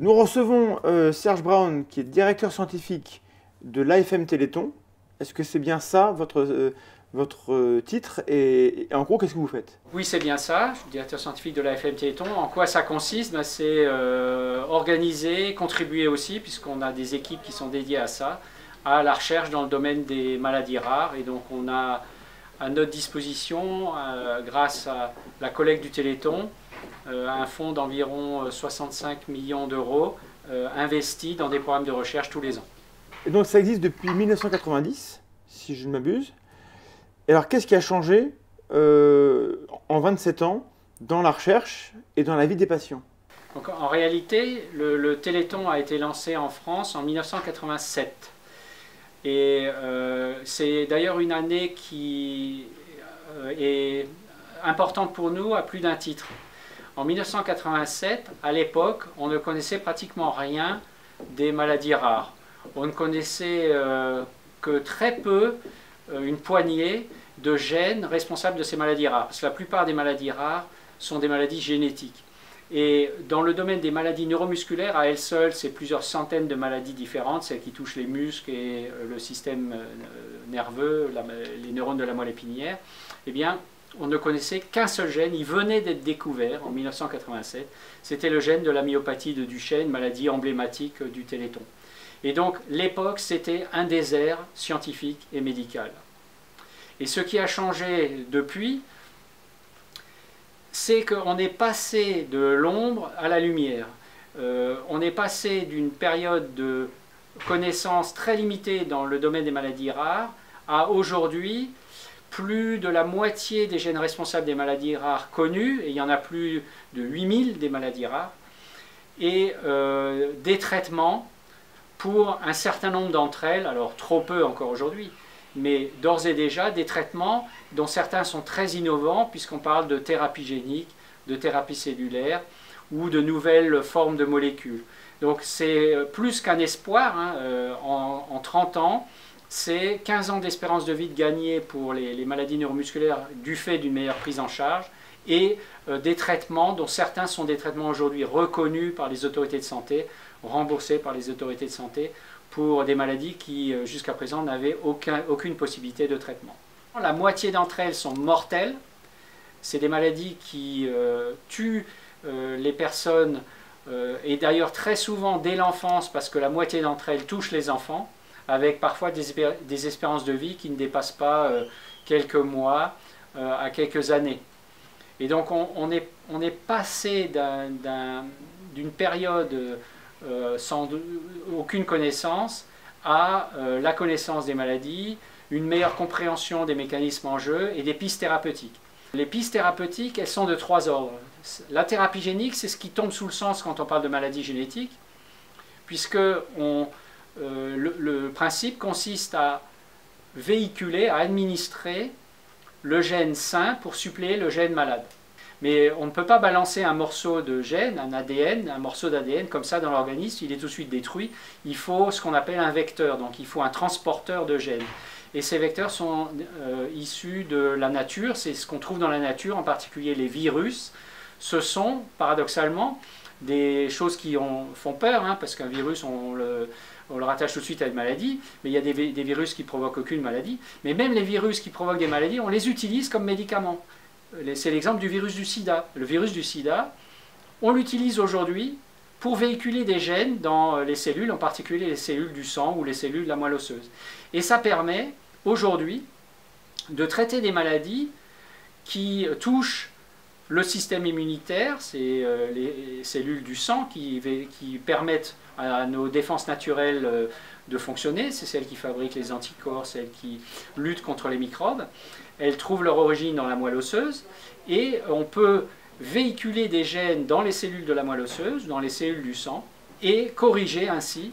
Nous recevons Serge Braun, qui est directeur scientifique de l'AFM Téléthon. Est-ce que c'est bien ça, votre titre? Et en gros, qu'est-ce que vous faites? Oui, c'est bien ça. Je suis directeur scientifique de l'AFM Téléthon. En quoi ça consiste? C'est organiser, contribuer aussi, puisqu'on a des équipes qui sont dédiées à ça, à la recherche dans le domaine des maladies rares. Et donc, on a à notre disposition, grâce à la collecte du Téléthon, un fonds d'environ 65 millions d'euros investis dans des programmes de recherche tous les ans. Et donc ça existe depuis 1990, si je ne m'abuse. Et alors qu'est-ce qui a changé en 27 ans dans la recherche et dans la vie des patients? Donc, en réalité, le Téléthon a été lancé en France en 1987. Et c'est d'ailleurs une année qui est importante pour nous à plus d'un titre. En 1987, à l'époque, on ne connaissait pratiquement rien des maladies rares. On ne connaissait que très peu, une poignée de gènes responsables de ces maladies rares. Parce que la plupart des maladies rares sont des maladies génétiques. Et dans le domaine des maladies neuromusculaires, à elles seules, c'est plusieurs centaines de maladies différentes, celles qui touchent les muscles et le système nerveux, les neurones de la moelle épinière. Eh bien, on ne connaissait qu'un seul gène, il venait d'être découvert en 1987, c'était le gène de la myopathie de Duchenne, maladie emblématique du Téléthon. Et donc l'époque, c'était un désert scientifique et médical. Et ce qui a changé depuis, c'est qu'on est passé de l'ombre à la lumière. On est passé d'une période de connaissances très limitée dans le domaine des maladies rares à aujourd'hui, plus de la moitié des gènes responsables des maladies rares connus, et il y en a plus de 8000 des maladies rares, et des traitements pour un certain nombre d'entre elles, alors trop peu encore aujourd'hui, mais d'ores et déjà des traitements dont certains sont très innovants, puisqu'on parle de thérapie génique, de thérapie cellulaire, ou de nouvelles formes de molécules. Donc c'est plus qu'un espoir, hein, en 30 ans, c'est 15 ans d'espérance de vie de gagner pour les maladies neuromusculaires du fait d'une meilleure prise en charge et des traitements dont certains sont des traitements aujourd'hui reconnus par les autorités de santé, remboursés par les autorités de santé pour des maladies qui jusqu'à présent n'avaient aucune possibilité de traitement. La moitié d'entre elles sont mortelles, c'est des maladies qui tuent les personnes et d'ailleurs très souvent dès l'enfance parce que la moitié d'entre elles touchent les enfants, avec parfois des espérances de vie qui ne dépassent pas quelques mois à quelques années. Et donc on est passé d'une période sans aucune connaissance à la connaissance des maladies, une meilleure compréhension des mécanismes en jeu et des pistes thérapeutiques. Les pistes thérapeutiques, elles sont de trois ordres. La thérapie génique, c'est ce qui tombe sous le sens quand on parle de maladies génétiques, puisque le principe consiste à véhiculer, à administrer le gène sain pour suppléer le gène malade. Mais on ne peut pas balancer un morceau de gène, un ADN, un morceau d'ADN comme ça dans l'organisme, il est tout de suite détruit. Il faut ce qu'on appelle un vecteur, donc il faut un transporteur de gènes. Et ces vecteurs sont issus de la nature, c'est ce qu'on trouve dans la nature, en particulier les virus. Ce sont, paradoxalement, des choses qui font peur, hein, parce qu'un virus, on le rattache tout de suite à une maladie, mais il y a des virus qui ne provoquent aucune maladie. Mais même les virus qui provoquent des maladies, on les utilise comme médicaments. C'est l'exemple du virus du sida. Le virus du sida, on l'utilise aujourd'hui pour véhiculer des gènes dans les cellules, en particulier les cellules du sang ou les cellules de la moelle osseuse. Et ça permet aujourd'hui de traiter des maladies qui touchent le système immunitaire, c'est les cellules du sang qui permettent à nos défenses naturelles de fonctionner, c'est celles qui fabriquent les anticorps, celles qui luttent contre les microbes. Elles trouvent leur origine dans la moelle osseuse et on peut véhiculer des gènes dans les cellules de la moelle osseuse, dans les cellules du sang, et corriger ainsi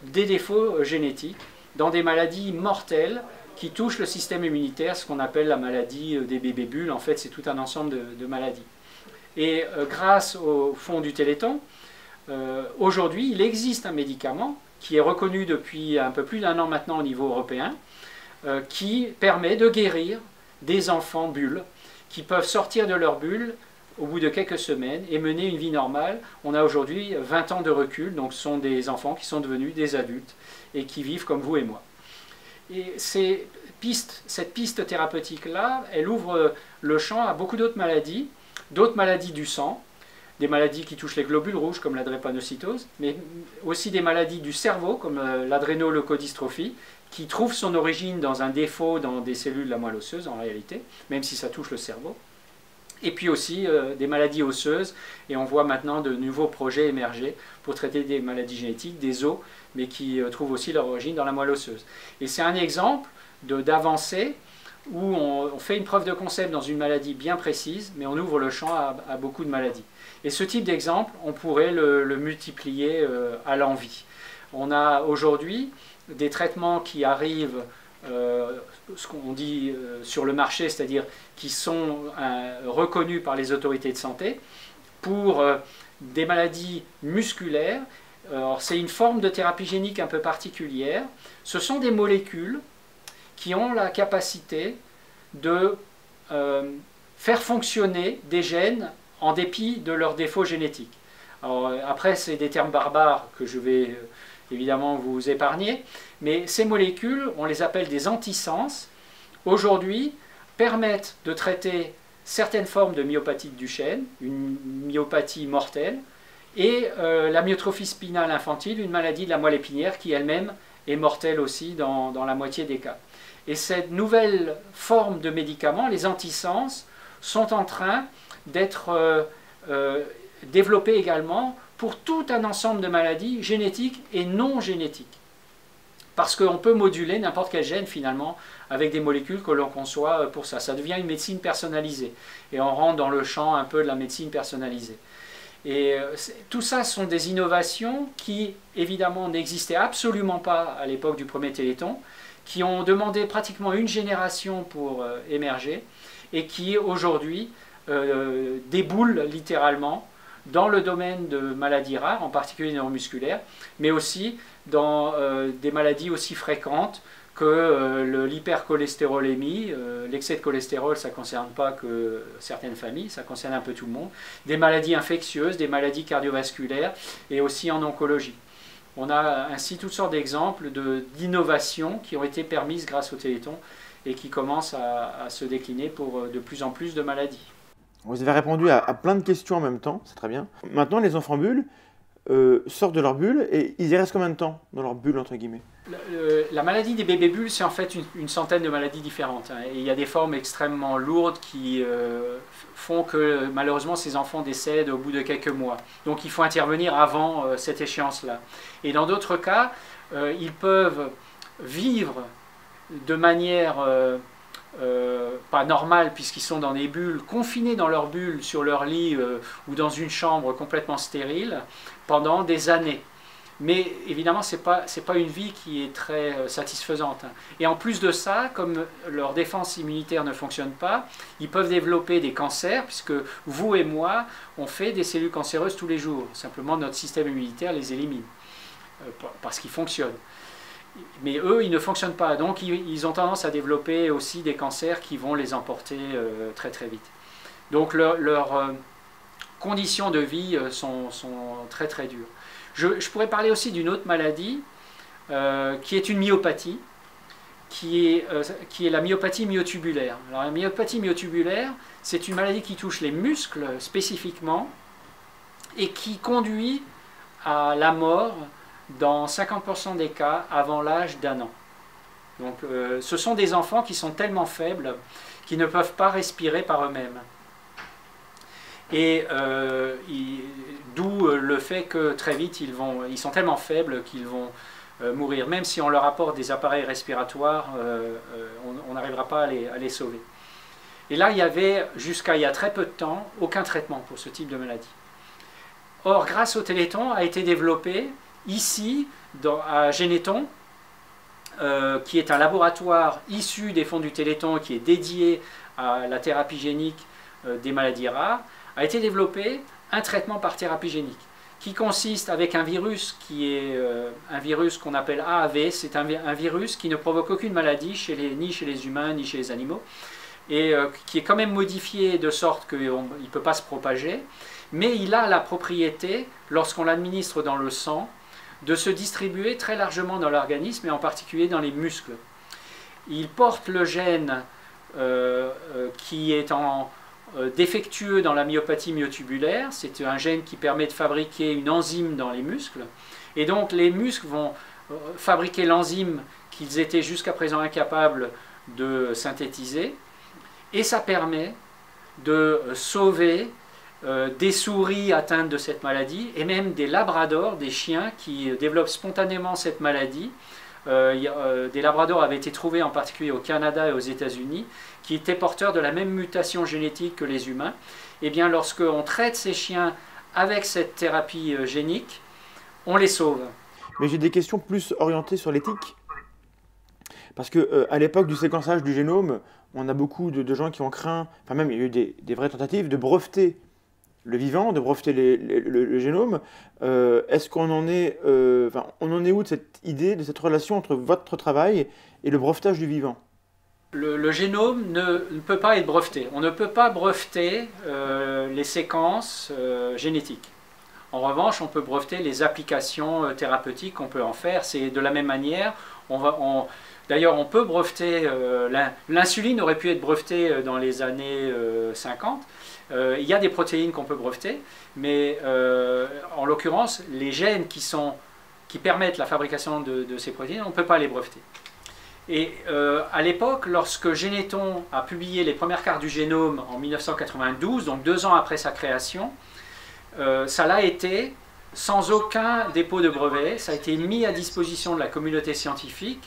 des défauts génétiques dans des maladies mortelles qui touchent le système immunitaire, ce qu'on appelle la maladie des bébés bulles. En fait, c'est tout un ensemble de maladies. Et grâce au fonds du Téléthon, aujourd'hui, il existe un médicament qui est reconnu depuis un peu plus d'1 an maintenant au niveau européen, qui permet de guérir des enfants bulles qui peuvent sortir de leur bulle au bout de quelques semaines et mener une vie normale. On a aujourd'hui 20 ans de recul, donc ce sont des enfants qui sont devenus des adultes et qui vivent comme vous et moi. Et cette piste thérapeutique-là, elle ouvre le champ à beaucoup d'autres maladies du sang, des maladies qui touchent les globules rouges comme la drépanocytose, mais aussi des maladies du cerveau comme l'adrénoleucodystrophie, qui trouve son origine dans un défaut dans des cellules de la moelle osseuse en réalité, même si ça touche le cerveau. Et puis aussi des maladies osseuses, et on voit maintenant de nouveaux projets émerger pour traiter des maladies génétiques, des os, mais qui trouvent aussi leur origine dans la moelle osseuse. Et c'est un exemple d'avancée où on fait une preuve de concept dans une maladie bien précise, mais on ouvre le champ à beaucoup de maladies. Et ce type d'exemple, on pourrait le multiplier à l'envi. On a aujourd'hui des traitements qui arrivent, ce qu'on dit sur le marché, c'est-à-dire qui sont reconnus par les autorités de santé pour des maladies musculaires. C'est une forme de thérapie génique un peu particulière. Ce sont des molécules qui ont la capacité de faire fonctionner des gènes en dépit de leurs défauts génétiques. Alors, après, c'est des termes barbares que je vais évidemment vous épargner, mais ces molécules, on les appelle des antisens, aujourd'hui permettent de traiter certaines formes de myopathie de Duchenne, une myopathie mortelle, et la myotrophie spinale infantile, une maladie de la moelle épinière qui elle-même est mortelle aussi dans la moitié des cas. Et cette nouvelle forme de médicaments, les antisens, sont en train d'être développés également pour tout un ensemble de maladies génétiques et non génétiques. Parce qu'on peut moduler n'importe quel gène finalement avec des molécules que l'on conçoit pour ça. Ça devient une médecine personnalisée. Et on rentre dans le champ un peu de la médecine personnalisée. Et tout ça sont des innovations qui évidemment n'existaient absolument pas à l'époque du premier Téléthon, qui ont demandé pratiquement une génération pour émerger et qui aujourd'hui déboulent littéralement dans le domaine de maladies rares, en particulier neuromusculaires, mais aussi dans des maladies aussi fréquentes que l'hypercholestérolémie. L'excès de cholestérol, ça ne concerne pas que certaines familles, ça concerne un peu tout le monde. Des maladies infectieuses, des maladies cardiovasculaires et aussi en oncologie. On a ainsi toutes sortes d'exemples d'innovations qui ont été permises grâce au Téléthon et qui commencent à se décliner pour de plus en plus de maladies. Vous avez répondu à plein de questions en même temps, c'est très bien. Maintenant, les enfants bulles sortent de leur bulle et ils y restent combien de temps dans leur bulle, entre guillemets? La maladie des bébés bulles, c'est en fait une centaine de maladies différentes. Et il y a des formes extrêmement lourdes qui font que malheureusement ces enfants décèdent au bout de quelques mois. Donc il faut intervenir avant cette échéance-là. Et dans d'autres cas, ils peuvent vivre de manière pas normale puisqu'ils sont dans des bulles, confinés dans leur bulle, sur leur lit ou dans une chambre complètement stérile pendant des années. Mais évidemment, ce n'est pas une vie qui est très satisfaisante. Et en plus de ça, comme leur défense immunitaire ne fonctionne pas, ils peuvent développer des cancers, puisque vous et moi, on fait des cellules cancéreuses tous les jours. Simplement, notre système immunitaire les élimine, parce qu'ils fonctionnent. Mais eux, ils ne fonctionnent pas. Donc, ils ont tendance à développer aussi des cancers qui vont les emporter très très vite. Donc, leurs conditions de vie sont très très dures. Je pourrais parler aussi d'une autre maladie qui est une myopathie, qui est la myopathie myotubulaire. Alors, la myopathie myotubulaire, c'est une maladie qui touche les muscles spécifiquement et qui conduit à la mort dans 50% des cas avant l'âge d'1 an. Donc, ce sont des enfants qui sont tellement faibles qu'ils ne peuvent pas respirer par eux-mêmes. Et d'où le fait que très vite, ils sont tellement faibles qu'ils vont mourir. Même si on leur apporte des appareils respiratoires, on n'arrivera pas à les sauver. Et là, il y avait, jusqu'à il y a très peu de temps, aucun traitement pour ce type de maladie. Or, grâce au Téléthon, a été développé ici, à Généthon, qui est un laboratoire issu des fonds du Téléthon, qui est dédié à la thérapie génique des maladies rares, a été développé un traitement par thérapie génique, qui consiste avec un virus qui est un virus qu'on appelle AAV, c'est un virus qui ne provoque aucune maladie ni chez les humains ni chez les animaux, et qui est quand même modifié de sorte qu'il ne peut pas se propager, mais il a la propriété, lorsqu'on l'administre dans le sang, de se distribuer très largement dans l'organisme et en particulier dans les muscles. Il porte le gène qui est défectueux dans la myopathie myotubulaire, c'est un gène qui permet de fabriquer une enzyme dans les muscles, et donc les muscles vont fabriquer l'enzyme qu'ils étaient jusqu'à présent incapables de synthétiser, et ça permet de sauver des souris atteintes de cette maladie, et même des labradors, des chiens qui développent spontanément cette maladie. Des labradors avaient été trouvés en particulier au Canada et aux États-Unis, qui étaient porteurs de la même mutation génétique que les humains. Et bien lorsqu'on traite ces chiens avec cette thérapie génique, on les sauve. Mais j'ai des questions plus orientées sur l'éthique. Parce qu'à l'époque du séquençage du génome, on a beaucoup de gens qui ont craint, enfin même il y a eu des vraies tentatives de breveter le vivant, de breveter le génome. Est-ce qu'on en est, on en est où de cette idée, de cette relation entre votre travail et le brevetage du vivant? Le génome ne peut pas être breveté. On ne peut pas breveter les séquences génétiques. En revanche, on peut breveter les applications thérapeutiques qu'on peut en faire. C'est de la même manière. D'ailleurs, on peut breveter, l'insuline aurait pu être brevetée dans les années 50. Il y a des protéines qu'on peut breveter, mais en l'occurrence, les gènes qui permettent la fabrication de ces protéines, on ne peut pas les breveter. Et à l'époque, lorsque Généton a publié les premières cartes du génome en 1992, donc 2 ans après sa création, ça l'a été sans aucun dépôt de brevet. Ça a été mis à disposition de la communauté scientifique,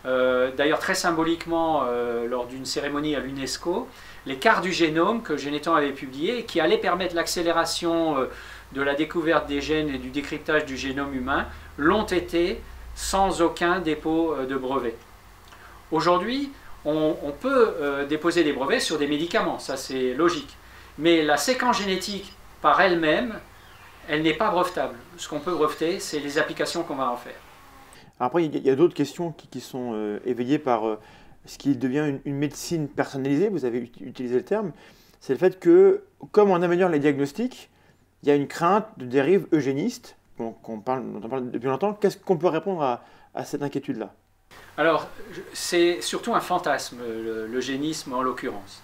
d'ailleurs très symboliquement lors d'une cérémonie à l'UNESCO. Les cartes du génome que Généton avait publiées et qui allaient permettre l'accélération de la découverte des gènes et du décryptage du génome humain l'ont été sans aucun dépôt de brevet. Aujourd'hui, on peut déposer des brevets sur des médicaments, ça c'est logique. Mais la séquence génétique par elle-même, elle n'est pas brevetable. Ce qu'on peut breveter, c'est les applications qu'on va en faire. Après, il y a d'autres questions qui sont éveillées par ce qui devient une médecine personnalisée, vous avez utilisé le terme. C'est le fait que, comme on améliore les diagnostics, il y a une crainte de dérive eugéniste, dont on parle depuis longtemps. Qu'est-ce qu'on peut répondre à cette inquiétude-là? Alors, c'est surtout un fantasme, l'eugénisme en l'occurrence.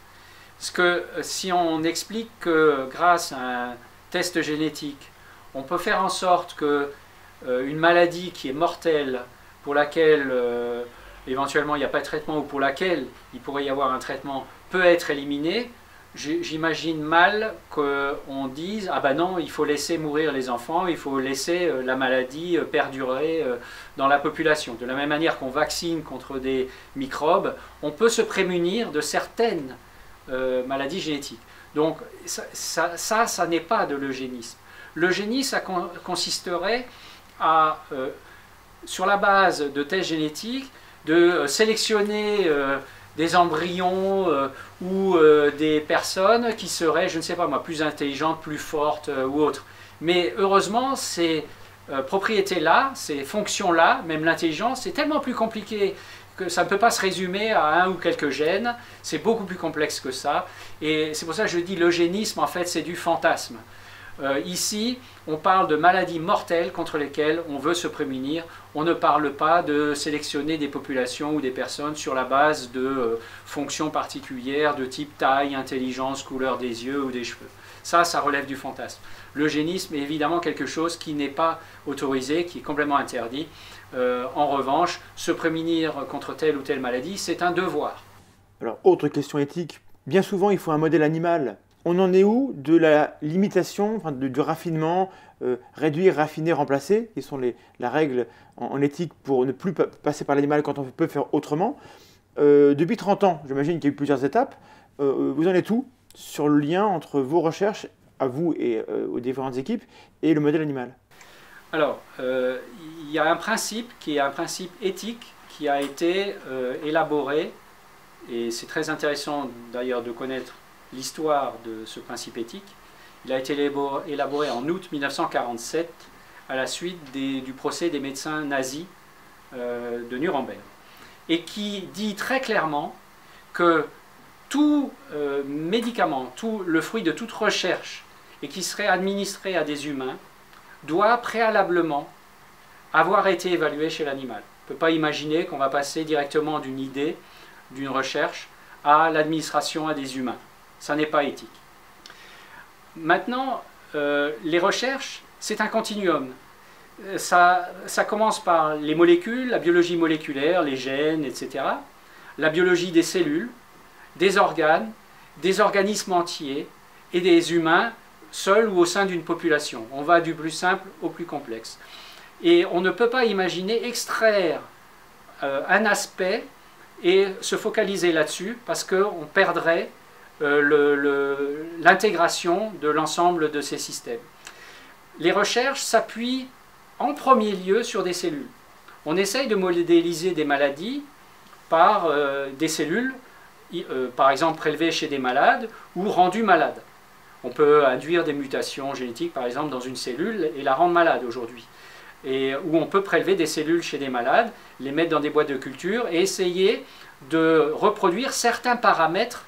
Parce que si on explique que grâce à un test génétique, on peut faire en sorte que une maladie qui est mortelle, pour laquelle éventuellement il n'y a pas de traitement, ou pour laquelle il pourrait y avoir un traitement, peut être éliminée, j'imagine mal qu'on dise « Ah ben non, il faut laisser mourir les enfants, il faut laisser la maladie perdurer dans la population ». De la même manière qu'on vaccine contre des microbes, on peut se prémunir de certaines maladies génétiques. Donc ça n'est pas de l'eugénisme. L'eugénisme, ça consisterait à, sur la base de tests génétiques, de sélectionner des embryons ou des personnes qui seraient, je ne sais pas moi, plus intelligentes, plus fortes ou autres. Mais heureusement, ces propriétés-là, ces fonctions-là, même l'intelligence, c'est tellement plus compliqué que ça ne peut pas se résumer à un ou quelques gènes, c'est beaucoup plus complexe que ça. Et c'est pour ça que je dis l'eugénisme, en fait, c'est du fantasme. Ici, on parle de maladies mortelles contre lesquelles on veut se prémunir. On ne parle pas de sélectionner des populations ou des personnes sur la base de fonctions particulières de type taille, intelligence, couleur des yeux ou des cheveux. Ça relève du fantasme. L'eugénisme est évidemment quelque chose qui n'est pas autorisé, qui est complètement interdit. En revanche, se prémunir contre telle ou telle maladie, c'est un devoir. Alors, autre question éthique. Bien souvent, il faut un modèle animal. On en est où de la limitation, enfin, du raffinement, réduire, raffiner, remplacer, qui sont la règle en éthique pour ne plus passer par l'animal quand on peut faire autrement. Depuis 30 ans, j'imagine qu'il y a eu plusieurs étapes. Vous en êtes où sur le lien entre vos recherches, à vous et aux différentes équipes, et le modèle animal? Alors, il y a un principe qui est un principe éthique qui a été élaboré, et c'est très intéressant d'ailleurs de connaître l'histoire de ce principe éthique. Il a été élaboré en août 1947 à la suite du procès des médecins nazis de Nuremberg, et qui dit très clairement que tout médicament, tout le fruit de toute recherche et qui serait administré à des humains doit préalablement avoir été évalué chez l'animal. On ne peut pas imaginer qu'on va passer directement d'une idée, d'une recherche, à l'administration à des humains. Ça n'est pas éthique. Maintenant, les recherches, c'est un continuum. Ça commence par les molécules, la biologie moléculaire, les gènes, etc. La biologie des cellules, des organes, des organismes entiers et des humains, seuls ou au sein d'une population. On va du plus simple au plus complexe. Et on ne peut pas imaginer extraire un aspect et se focaliser là-dessus parce qu'on perdrait l'intégration de l'ensemble de ces systèmes. Les recherches s'appuient en premier lieu sur des cellules. On essaye de modéliser des maladies par des cellules, par exemple prélevées chez des malades ou rendues malades. On peut induire des mutations génétiques, par exemple, dans une cellule et la rendre malade aujourd'hui. Ou on peut prélever des cellules chez des malades, les mettre dans des boîtes de culture et essayer de reproduire certains paramètres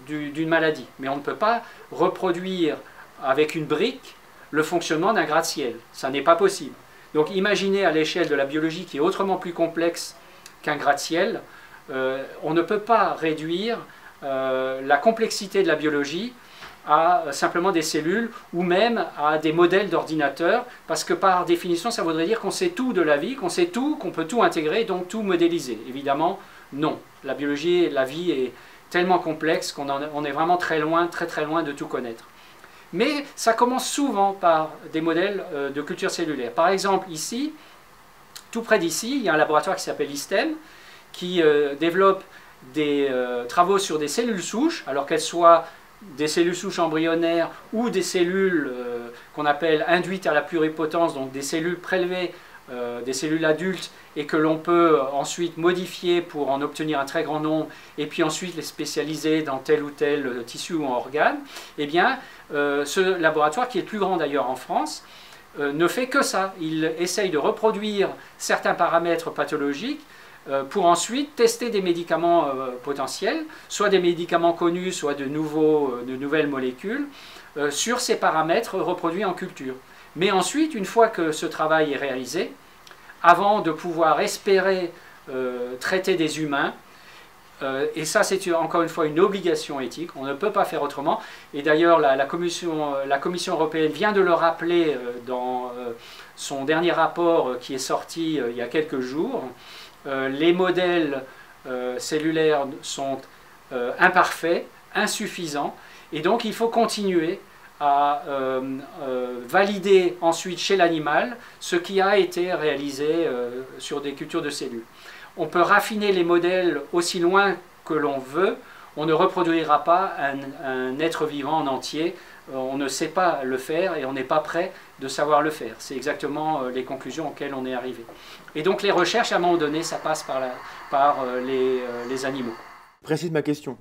d'une maladie. Mais on ne peut pas reproduire avec une brique le fonctionnement d'un gratte-ciel. Ça n'est pas possible. Donc imaginez à l'échelle de la biologie qui est autrement plus complexe qu'un gratte-ciel, on ne peut pas réduire la complexité de la biologie à simplement des cellules ou même à des modèles d'ordinateurs, parce que par définition ça voudrait dire qu'on sait tout de la vie, qu'on sait tout, qu'on peut tout intégrer, donc tout modéliser. Évidemment, non. La biologie et la vie est tellement complexe qu'on est vraiment très loin de tout connaître. Mais ça commence souvent par des modèles de culture cellulaire. Par exemple, ici, tout près d'ici, il y a un laboratoire qui s'appelle ISTEM, qui développe des travaux sur des cellules souches, alors qu'elles soient des cellules souches embryonnaires ou des cellules qu'on appelle induites à la pluripotence, donc des cellules prélevées, des cellules adultes, et que l'on peut ensuite modifier pour en obtenir un très grand nombre, et puis ensuite les spécialiser dans tel ou tel tissu ou organe, eh bien, ce laboratoire, qui est le plus grand d'ailleurs en France, ne fait que ça. Il essaye de reproduire certains paramètres pathologiques pour ensuite tester des médicaments potentiels, soit des médicaments connus, soit de nouvelles molécules, sur ces paramètres reproduits en culture. Mais ensuite, une fois que ce travail est réalisé, avant de pouvoir espérer traiter des humains, et ça c'est encore une fois une obligation éthique, on ne peut pas faire autrement, et d'ailleurs la Commission européenne vient de le rappeler dans son dernier rapport qui est sorti il y a quelques jours. Les modèles cellulaires sont imparfaits, insuffisants, et donc il faut continuer à valider ensuite chez l'animal ce qui a été réalisé sur des cultures de cellules. On peut raffiner les modèles aussi loin que l'on veut, on ne reproduira pas un être vivant en entier, on ne sait pas le faire et on n'est pas prêt de savoir le faire. C'est exactement les conclusions auxquelles on est arrivé. Et donc les recherches, à un moment donné, ça passe par les animaux. Je précise ma question,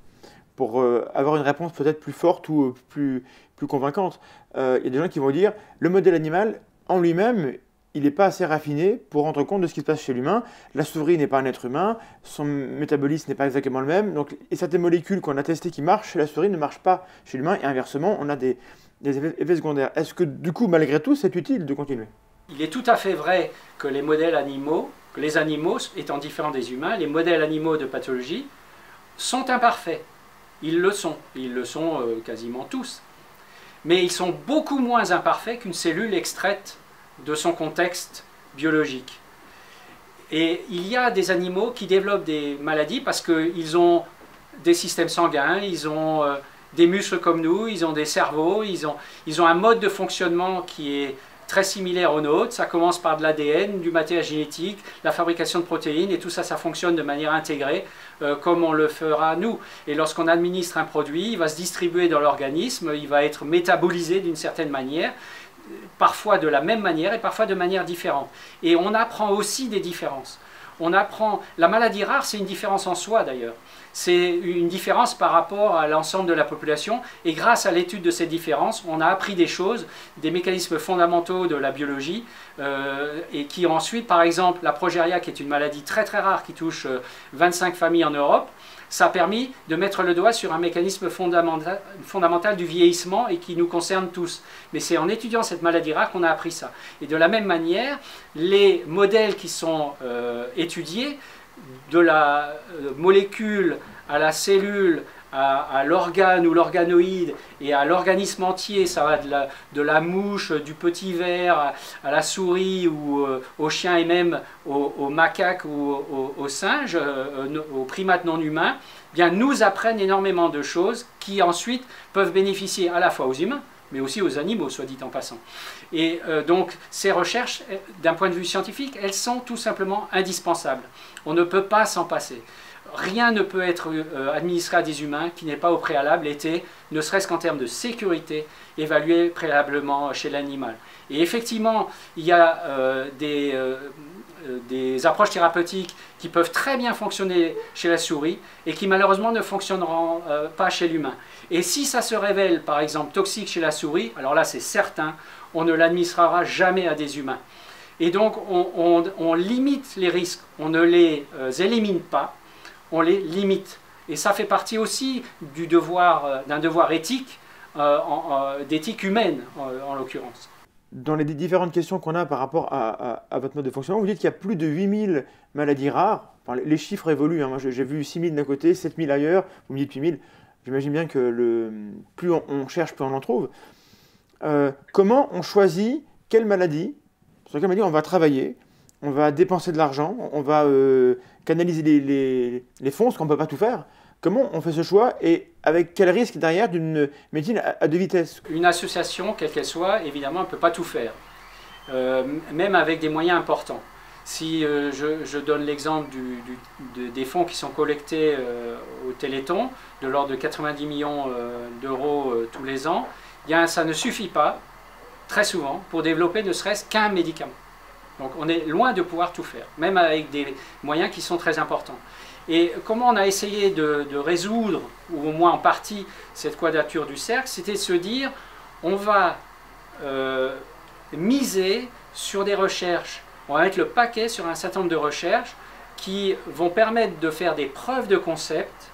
pour avoir une réponse peut-être plus forte ou plus convaincante. Il y a des gens qui vont dire, le modèle animal, en lui-même, il n'est pas assez raffiné pour rendre compte de ce qui se passe chez l'humain. La souris n'est pas un être humain, son métabolisme n'est pas exactement le même. Donc, et certaines molécules qu'on a testées qui marchent chez la souris ne marchent pas chez l'humain. Et inversement, on a des effets secondaires. Est-ce que du coup, malgré tout, c'est utile de continuer? Il est tout à fait vrai que les modèles animaux, que les animaux étant différents des humains, les modèles animaux de pathologie sont imparfaits. Ils le sont quasiment tous. Mais ils sont beaucoup moins imparfaits qu'une cellule extraite de son contexte biologique. Et il y a des animaux qui développent des maladies parce qu'ils ont des systèmes sanguins, ils ont des muscles comme nous, ils ont des cerveaux, ils ont un mode de fonctionnement qui est très similaire au nôtre. Ça commence par de l'ADN, du matériel génétique, la fabrication de protéines, et tout ça, ça fonctionne de manière intégrée comme on le fera nous. Et lorsqu'on administre un produit, il va se distribuer dans l'organisme, il va être métabolisé d'une certaine manière, parfois de la même manière et parfois de manière différente. Et on apprend aussi des différences. On apprend, la maladie rare, c'est une différence en soi d'ailleurs. C'est une différence par rapport à l'ensemble de la population, et grâce à l'étude de ces différences, on a appris des choses, des mécanismes fondamentaux de la biologie et qui ensuite, par exemple, la progéria, qui est une maladie très très rare qui touche 25 familles en Europe, ça a permis de mettre le doigt sur un mécanisme fondamental du vieillissement et qui nous concerne tous. Mais c'est en étudiant cette maladie rare qu'on a appris ça. Et de la même manière, les modèles qui sont étudiés, de la molécule à la cellule, à l'organe ou l'organoïde et à l'organisme entier, ça va de la mouche, du petit ver à la souris ou au chien et même au macaque ou au singe, aux primates non humains, bien, nous apprennent énormément de choses qui ensuite peuvent bénéficier à la fois aux humains, mais aussi aux animaux, soit dit en passant. Et donc ces recherches, d'un point de vue scientifique, elles sont tout simplement indispensables. On ne peut pas s'en passer. Rien ne peut être administré à des humains qui n'ait pas au préalable été, ne serait-ce qu'en termes de sécurité, évalué préalablement chez l'animal. Et effectivement, il y a des approches thérapeutiques qui peuvent très bien fonctionner chez la souris et qui malheureusement ne fonctionneront pas chez l'humain. Et si ça se révèle par exemple toxique chez la souris, alors là c'est certain, on ne l'administrera jamais à des humains. Et donc on limite les risques, on ne les élimine pas, on les limite. Et ça fait partie aussi du devoir, d'un devoir éthique, d'éthique humaine en l'occurrence. Dans les différentes questions qu'on a par rapport à votre mode de fonctionnement, vous dites qu'il y a plus de 8000 maladies rares. Enfin, les chiffres évoluent, hein. Moi j'ai vu 6000 d'un côté, 7000 ailleurs, vous me dites 8000. J'imagine bien que plus on cherche, plus on en trouve. Comment on choisit quelle maladie, sur quelle maladie on va travailler, on va dépenser de l'argent, on va canaliser les fonds, parce qu'on ne peut pas tout faire. Comment on fait ce choix et avec quel risque derrière d'une médecine à deux vitesses? Une association, quelle qu'elle soit, évidemment, ne peut pas tout faire, même avec des moyens importants. Si je donne l'exemple des fonds qui sont collectés au Téléthon, de l'ordre de 90 millions d'euros tous les ans, bien, ça ne suffit pas, très souvent, pour développer ne serait-ce qu'un médicament. Donc on est loin de pouvoir tout faire, même avec des moyens qui sont très importants. Et comment on a essayé de résoudre, ou au moins en partie, cette quadrature du cercle, c'était de se dire, on va miser sur des recherches, on va mettre le paquet sur un certain nombre de recherches qui vont permettre de faire des preuves de concept,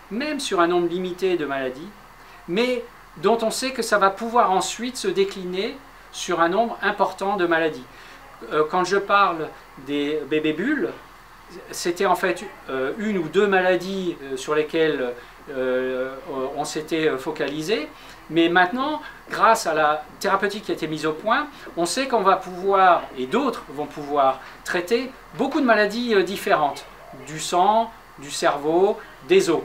même sur un nombre limité de maladies, mais dont on sait que ça va pouvoir ensuite se décliner sur un nombre important de maladies. Quand je parle des bébés bulles, c'était en fait une ou deux maladies sur lesquelles on s'était focalisé, mais maintenant, grâce à la thérapeutique qui a été mise au point, on sait qu'on va pouvoir, et d'autres vont pouvoir, traiter beaucoup de maladies différentes, du sang, du cerveau, des os.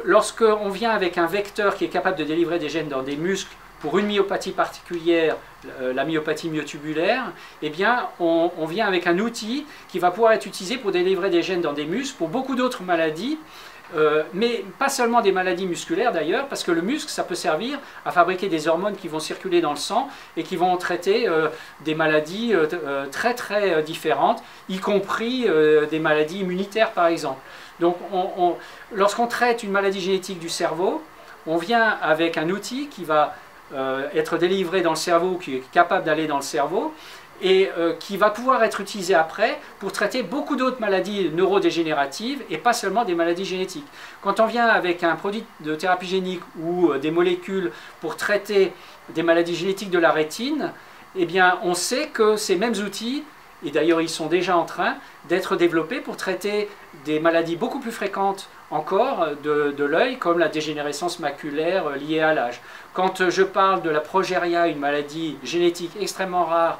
Lorsqu'on vient avec un vecteur qui est capable de délivrer des gènes dans des muscles pour une myopathie particulière, la myopathie myotubulaire, eh bien, on vient avec un outil qui va pouvoir être utilisé pour délivrer des gènes dans des muscles pour beaucoup d'autres maladies, mais pas seulement des maladies musculaires d'ailleurs, parce que le muscle, ça peut servir à fabriquer des hormones qui vont circuler dans le sang et qui vont traiter des maladies très très différentes, y compris des maladies immunitaires par exemple. Donc lorsqu'on traite une maladie génétique du cerveau, on vient avec un outil qui va être délivré dans le cerveau, qui est capable d'aller dans le cerveau, et qui va pouvoir être utilisé après pour traiter beaucoup d'autres maladies neurodégénératives et pas seulement des maladies génétiques. Quand on vient avec un produit de thérapie génique ou des molécules pour traiter des maladies génétiques de la rétine, eh bien on sait que ces mêmes outils, et d'ailleurs ils sont déjà en train d'être développés pour traiter des maladies beaucoup plus fréquentes encore de l'œil, comme la dégénérescence maculaire liée à l'âge. Quand je parle de la progéria, une maladie génétique extrêmement rare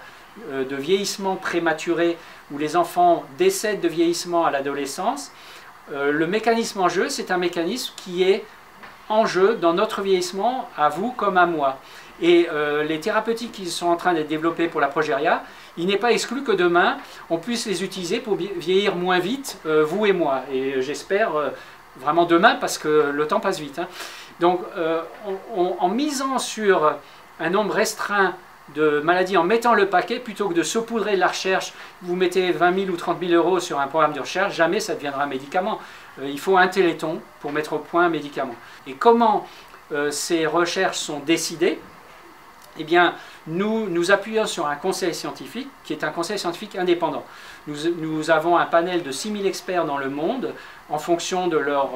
de vieillissement prématuré, où les enfants décèdent de vieillissement à l'adolescence, le mécanisme en jeu, c'est un mécanisme qui est en jeu dans notre vieillissement, à vous comme à moi. Et les thérapeutiques qui sont en train d'être développées pour la progéria, il n'est pas exclu que demain, on puisse les utiliser pour vieillir moins vite, vous et moi. Et j'espère vraiment demain, parce que le temps passe vite, hein. Donc, en misant sur un nombre restreint de maladies, en mettant le paquet, plutôt que de saupoudrer la recherche, vous mettez 20 000 ou 30 000 euros sur un programme de recherche, jamais ça deviendra un médicament. Il faut un téléthon pour mettre au point un médicament. Et comment ces recherches sont décidées? Eh bien, nous appuyons sur un conseil scientifique qui est un conseil scientifique indépendant. Nous avons un panel de 6000 experts dans le monde. En fonction de leur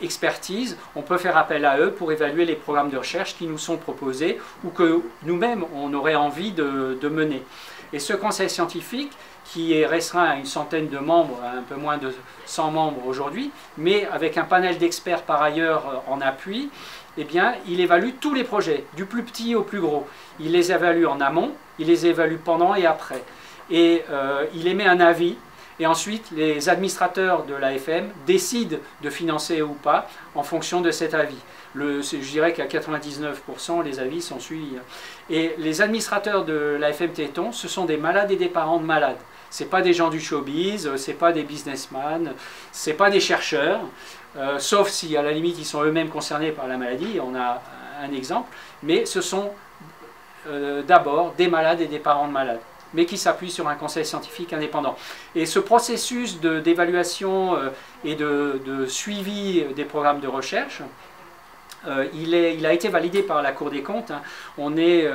expertise, on peut faire appel à eux pour évaluer les programmes de recherche qui nous sont proposés ou que nous-mêmes on aurait envie de mener. Et ce conseil scientifique, qui est restreint à une centaine de membres, à un peu moins de 100 membres aujourd'hui, mais avec un panel d'experts par ailleurs en appui, eh bien, il évalue tous les projets, du plus petit au plus gros. Il les évalue en amont, il les évalue pendant et après. Et il émet un avis, et ensuite les administrateurs de l'AFM décident de financer ou pas en fonction de cet avis. Je dirais qu'à 99%, les avis sont suivis. Et les administrateurs de l'AFM Téléthon, ce sont des malades et des parents de malades. Ce n'est pas des gens du showbiz, ce n'est pas des businessmen, ce n'est pas des chercheurs, sauf si à la limite ils sont eux-mêmes concernés par la maladie, on a un exemple, mais ce sont d'abord des malades et des parents de malades, mais qui s'appuient sur un conseil scientifique indépendant. Et ce processus d'évaluation et de suivi des programmes de recherche, il a été validé par la Cour des comptes. On est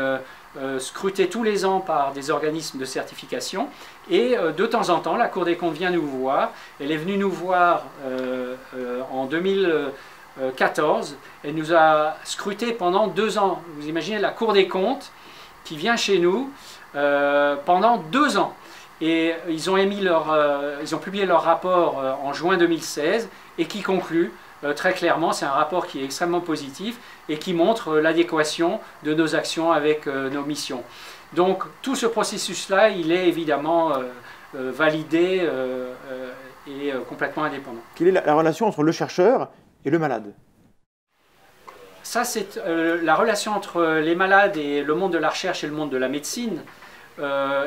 scruté tous les ans par des organismes de certification et de temps en temps la Cour des comptes vient nous voir. Elle est venue nous voir en 2014. Elle nous a scruté pendant 2 ans. Vous imaginez la Cour des comptes qui vient chez nous pendant 2 ans. Et ils ont publié leur rapport en juin 2016 et qui conclut très clairement, c'est un rapport qui est extrêmement positif et qui montre l'adéquation de nos actions avec nos missions. Donc tout ce processus-là, il est évidemment validé et complètement indépendant. Quelle est la relation entre le chercheur et le malade? Ça, c'est la relation entre les malades et le monde de la recherche et le monde de la médecine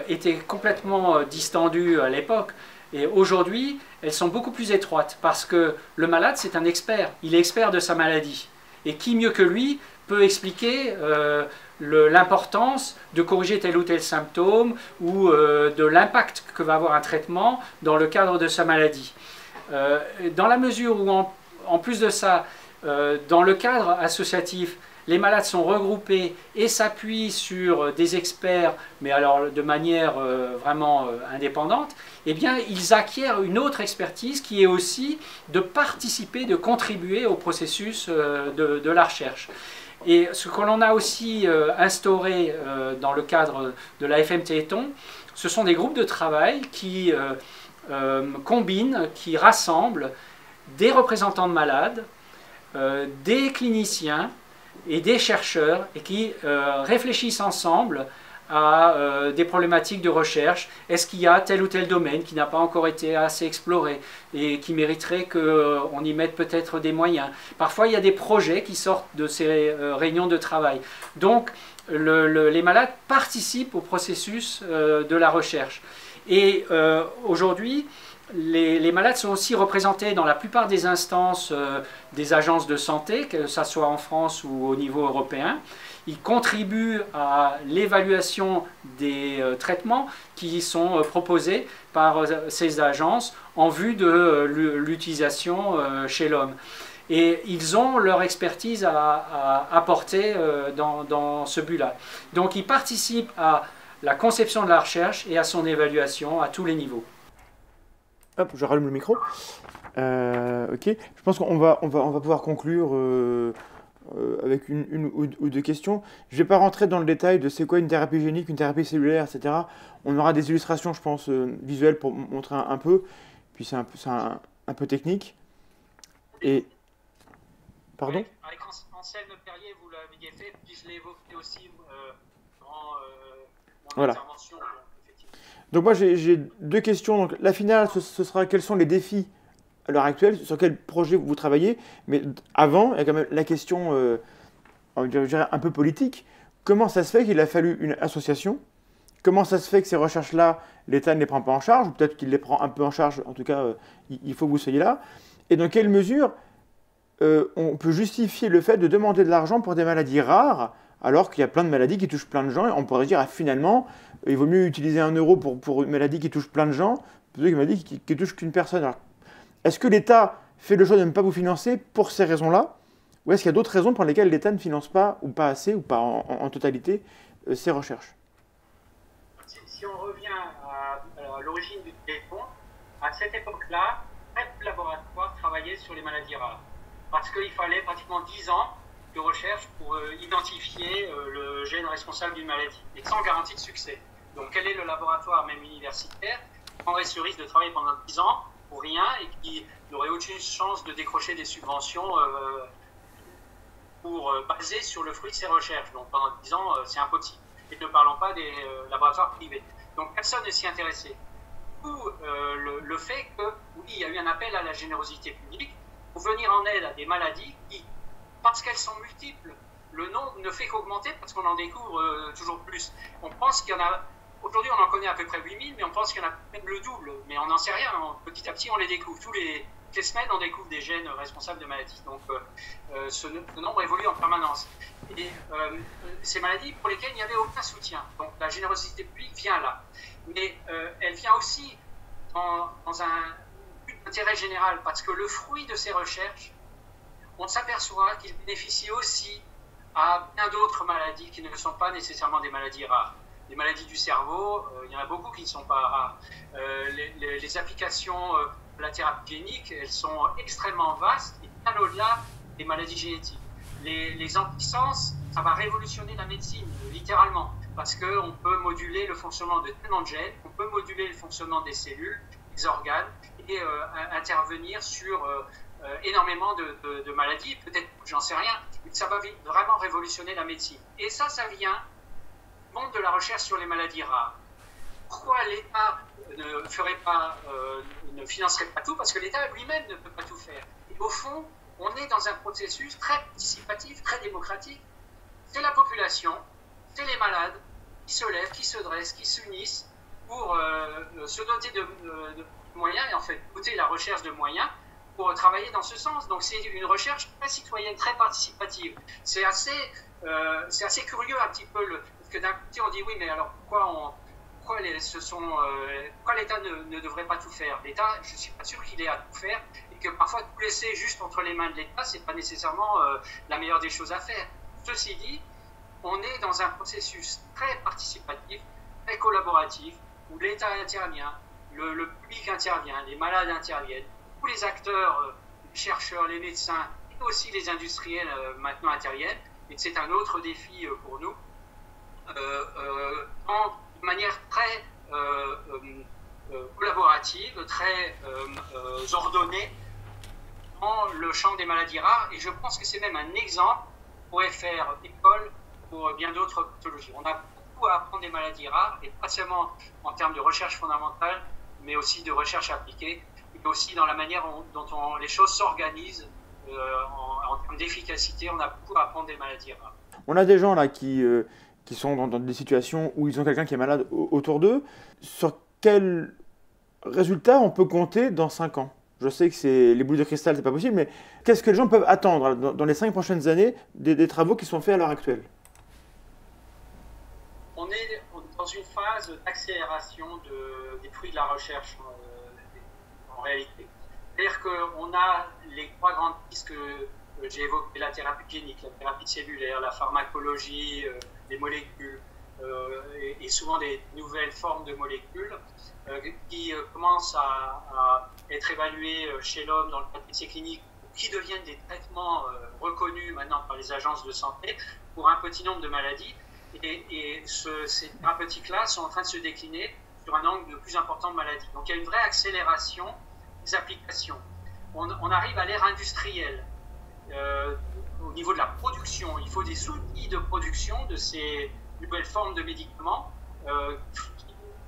était complètement distendue à l'époque. Et aujourd'hui, elles sont beaucoup plus étroites parce que le malade, c'est un expert. Il est expert de sa maladie. Et qui mieux que lui peut expliquer l'importance de corriger tel ou tel symptôme ou de l'impact que va avoir un traitement dans le cadre de sa maladie. Dans la mesure où, en plus de ça, dans le cadre associatif, les malades sont regroupés et s'appuient sur des experts, mais alors de manière vraiment indépendante, eh bien, ils acquièrent une autre expertise qui est aussi de participer, de contribuer au processus de la recherche. Et ce que l'on a aussi instauré dans le cadre de l'AFM Téléthon, ce sont des groupes de travail qui combinent, qui rassemblent des représentants de malades, des cliniciens, et des chercheurs et qui réfléchissent ensemble à des problématiques de recherche. Est-ce qu'il y a tel ou tel domaine qui n'a pas encore été assez exploré et qui mériterait qu'on y mette peut-être des moyens? Parfois, il y a des projets qui sortent de ces réunions de travail. Donc, les malades participent au processus de la recherche. Et aujourd'hui, les malades sont aussi représentés dans la plupart des instances des agences de santé, que ce soit en France ou au niveau européen. Ils contribuent à l'évaluation des traitements qui sont proposés par ces agences en vue de l'utilisation chez l'homme. Et ils ont leur expertise à apporter dans ce but-là. Donc ils participent à la conception de la recherche et à son évaluation à tous les niveaux. Hop, je rallume le micro. Ok, je pense qu'on va pouvoir conclure avec une ou deux questions. Je ne vais pas rentrer dans le détail de c'est quoi une thérapie génique, une thérapie cellulaire, etc. On aura des illustrations, je pense, visuelles pour montrer un peu. Puis c'est un peu technique. Et... Pardon ? Avec Anselme Perrier, vous l'aviez fait, puis je l'ai évoqué aussi dans mon intervention. Donc moi j'ai deux questions. Donc la finale, ce sera quels sont les défis à l'heure actuelle, sur quel projet vous travaillez. Mais avant, il y a quand même la question je dirais un peu politique. Comment ça se fait qu'il a fallu une association? Comment ça se fait que ces recherches-là, l'État ne les prend pas en charge? Ou peut-être qu'il les prend un peu en charge, en tout cas, il faut que vous soyez là. Et dans quelle mesure on peut justifier le fait de demander de l'argent pour des maladies rares, alors qu'il y a plein de maladies qui touchent plein de gens, et on pourrait dire, finalement, il vaut mieux utiliser 1 euro pour une maladie qui touche plein de gens, plutôt qu'une maladie qui touche qu'une personne. Alors, est-ce que l'État fait le choix de ne pas vous financer pour ces raisons-là, ou est-ce qu'il y a d'autres raisons pour lesquelles l'État ne finance pas, ou pas assez, ou pas en totalité, ces recherches. Si on revient à l'origine du téléphone, à cette époque-là, très peu de laboratoires travaillaient sur les maladies rares. Parce qu'il fallait pratiquement 10 ans de recherche pour identifier le gène responsable d'une maladie, et sans garantie de succès. Donc quel est le laboratoire, même universitaire, qui prendrait ce risque de travailler pendant 10 ans pour rien et qui n'aurait aucune chance de décrocher des subventions pour baser sur le fruit de ses recherches. Donc pendant 10 ans, c'est impossible. Et ne parlons pas des laboratoires privés. Donc personne ne s'y intéressait. D'où le fait que, oui, il y a eu un appel à la générosité publique pour venir en aide à des maladies qui, parce qu'elles sont multiples, le nombre ne fait qu'augmenter parce qu'on en découvre toujours plus. On pense qu'il y en a, aujourd'hui on en connaît à peu près 8000, mais on pense qu'il y en a même le double. Mais on n'en sait rien, petit à petit on les découvre. Toutes les semaines on découvre des gènes responsables de maladies. Donc ce nombre évolue en permanence. Et ces maladies pour lesquelles il n'y avait aucun soutien. Donc la générosité publique vient là. Mais elle vient aussi dans un but d'intérêt général, parce que le fruit de ces recherches, on s'aperçoit qu'il bénéficie aussi à bien d'autres maladies qui ne sont pas nécessairement des maladies rares. Les maladies du cerveau, il y en a beaucoup qui ne sont pas rares. Les applications de la thérapie génique, elles sont extrêmement vastes et bien au-delà des maladies génétiques. Les antisenses, ça va révolutionner la médecine, littéralement, parce qu'on peut moduler le fonctionnement de tellement de gènes, on peut moduler le fonctionnement des cellules, des organes, et intervenir sur énormément de maladies, peut-être, j'en sais rien, mais ça va vraiment révolutionner la médecine. Et ça vient du monde de la recherche sur les maladies rares. Pourquoi l'État ne financerait pas tout? Parce que l'État lui-même ne peut pas tout faire. Et au fond, on est dans un processus très participatif, très démocratique. C'est la population, c'est les malades qui se lèvent, qui se dressent, qui s'unissent pour se doter de moyens et en fait doter la recherche de moyens pour travailler dans ce sens. Donc c'est une recherche très citoyenne, très participative. C'est assez curieux un petit peu, parce que d'un côté on dit oui, mais alors pourquoi l'État ne devrait pas tout faire? L'État, je ne suis pas sûr qu'il ait à tout faire, et que parfois tout laisser juste entre les mains de l'État, ce n'est pas nécessairement la meilleure des choses à faire. Ceci dit, on est dans un processus très participatif, très collaboratif, où l'État intervient, le public intervient, les malades interviennent, tous les acteurs, les chercheurs, les médecins, et aussi les industriels maintenant interviennent, et c'est un autre défi pour nous, de manière très collaborative, très ordonnée dans le champ des maladies rares, et je pense que c'est même un exemple qui pourrait faire école pour bien d'autres pathologies. On a beaucoup à apprendre des maladies rares, et pas seulement en termes de recherche fondamentale, mais aussi de recherche appliquée, et aussi dans la manière dont les choses s'organisent en termes d'efficacité. On a beaucoup à apprendre des maladies rares. On a des gens là qui sont dans des situations où ils ont quelqu'un qui est malade autour d'eux. Sur quel résultat on peut compter dans 5 ans? Je sais que les boules de cristal, c'est pas possible, mais qu'est-ce que les gens peuvent attendre dans les 5 prochaines années des travaux qui sont faits à l'heure actuelle? On est dans une phase d'accélération des fruits de la recherche en réalité. C'est-à-dire qu'on a les 3 grandes pistes que j'ai évoquées, la thérapie clinique, la thérapie cellulaire, la pharmacologie, les molécules, et souvent des nouvelles formes de molécules qui commencent à être évaluées chez l'homme dans le cadre d'essais cliniques, qui deviennent des traitements reconnus maintenant par les agences de santé pour un petit nombre de maladies. Et ces thérapeutiques-là sont en train de se décliner sur un angle de plus important de maladies. Donc il y a une vraie accélération des applications. On arrive à l'ère industrielle. Au niveau de la production, il faut des outils de production de ces nouvelles formes de médicaments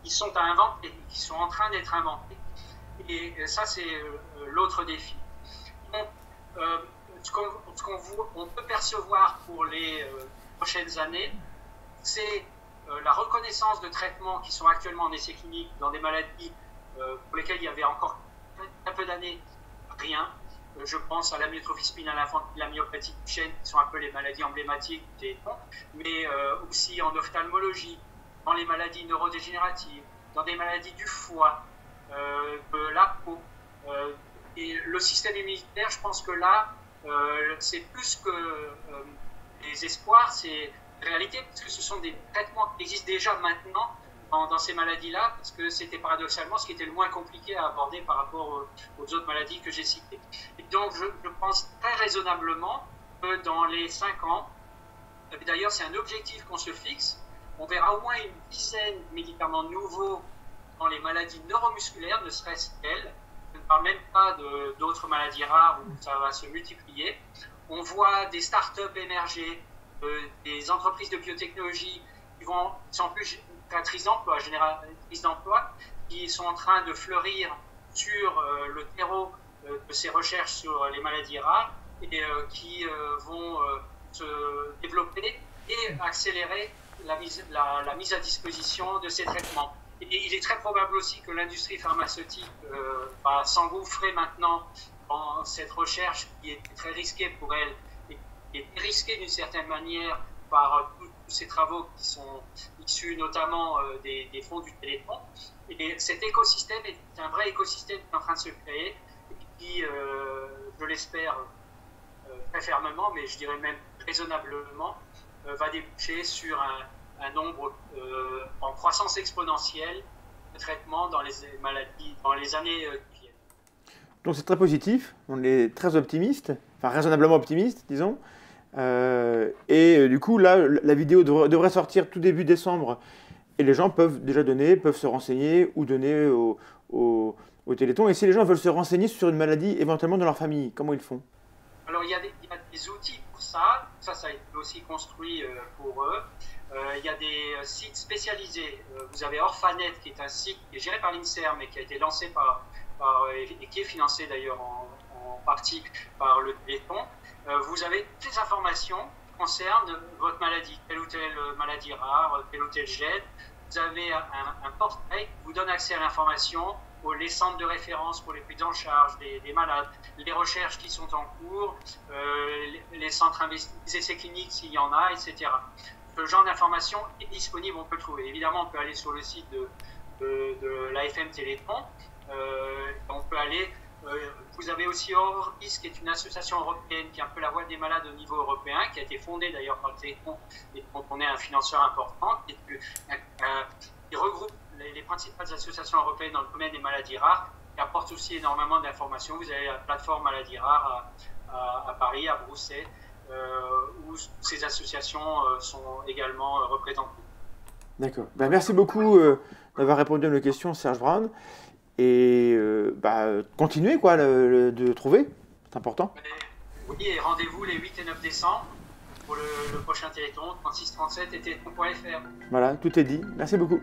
qui sont à inventer, qui sont en train d'être inventés. Et ça, c'est l'autre défi. Donc, on peut percevoir pour les prochaines années, c'est la reconnaissance de traitements qui sont actuellement en essai clinique dans des maladies pour lesquelles il y avait encore un peu d'années rien. Je pense à l'amyotrophie spinale infantile, la myopathie du chêne, qui sont un peu les maladies emblématiques des tons, mais aussi en ophtalmologie, dans les maladies neurodégénératives, dans des maladies du foie, de la peau. Et le système immunitaire, je pense que là, c'est plus que des espoirs, c'est réalité, parce que ce sont des traitements qui existent déjà maintenant dans ces maladies-là, parce que c'était paradoxalement ce qui était le moins compliqué à aborder par rapport aux autres maladies que j'ai citées. Et donc, je pense très raisonnablement que dans les 5 ans, d'ailleurs, c'est un objectif qu'on se fixe, on verra au moins une dizaine de médicaments nouveaux dans les maladies neuromusculaires, ne serait-ce qu'elles. Je ne parle même pas d'autres maladies rares où ça va se multiplier. On voit des startups émerger, des entreprises de biotechnologie qui sont plus créatrices d'emplois, génératrices d'emplois, qui sont en train de fleurir sur le terreau de ces recherches sur les maladies rares et qui vont se développer et accélérer la mise à disposition de ces traitements. Et il est très probable aussi que l'industrie pharmaceutique va s'engouffrer maintenant dans cette recherche qui est très risquée pour elle et qui est risquée d'une certaine manière par tous ces travaux qui sont issus notamment des fonds du Téléthon. Et cet écosystème est un vrai écosystème qui est en train de se créer et qui, je l'espère très fermement, mais je dirais même raisonnablement, va déboucher sur un nombre en croissance exponentielle de traitements dans les maladies, dans les années qui viennent. Donc c'est très positif, on est très optimiste, enfin raisonnablement optimiste, disons. Du coup, là, la vidéo devrait sortir tout début décembre et les gens peuvent déjà peuvent se renseigner ou donner au Téléthon. Et si les gens veulent se renseigner sur une maladie éventuellement dans leur famille, comment ils font? Alors, il y a des outils pour ça. Ça a été aussi construit pour eux. Il y a des sites spécialisés. Vous avez Orphanet, qui est un site qui est géré par l'INSERM et qui a été lancé et qui est financé d'ailleurs en partie par le Téléthon. Vous avez toutes les informations qui concernent votre maladie, telle ou telle maladie rare, tel ou tel gène. Vous avez un portail qui vous donne accès à l'information, les centres de référence pour les prises en charge des malades, les recherches qui sont en cours, les centres des essais cliniques s'il y en a, etc. Ce genre d'information est disponible, on peut le trouver. Évidemment, on peut aller sur le site de l'AFM Téléthon. On peut aller. Vous avez aussi Orbis, qui est une association européenne qui est un peu la voix des malades au niveau européen, qui a été fondée d'ailleurs par le Téléthon et dont on est un financeur important, qui regroupe les principales associations européennes dans le domaine des maladies rares, qui apporte aussi énormément d'informations. Vous avez la plateforme Maladies Rares à Paris, à Bruxelles, où ces associations sont également représentées. D'accord. Merci beaucoup d'avoir répondu à nos questions, Serge Brown. Et continuez de trouver, c'est important. Oui, et rendez-vous les 8 et 9 décembre pour le prochain Téléthon, 36-37 et téléthon.fr. Voilà, tout est dit. Merci beaucoup.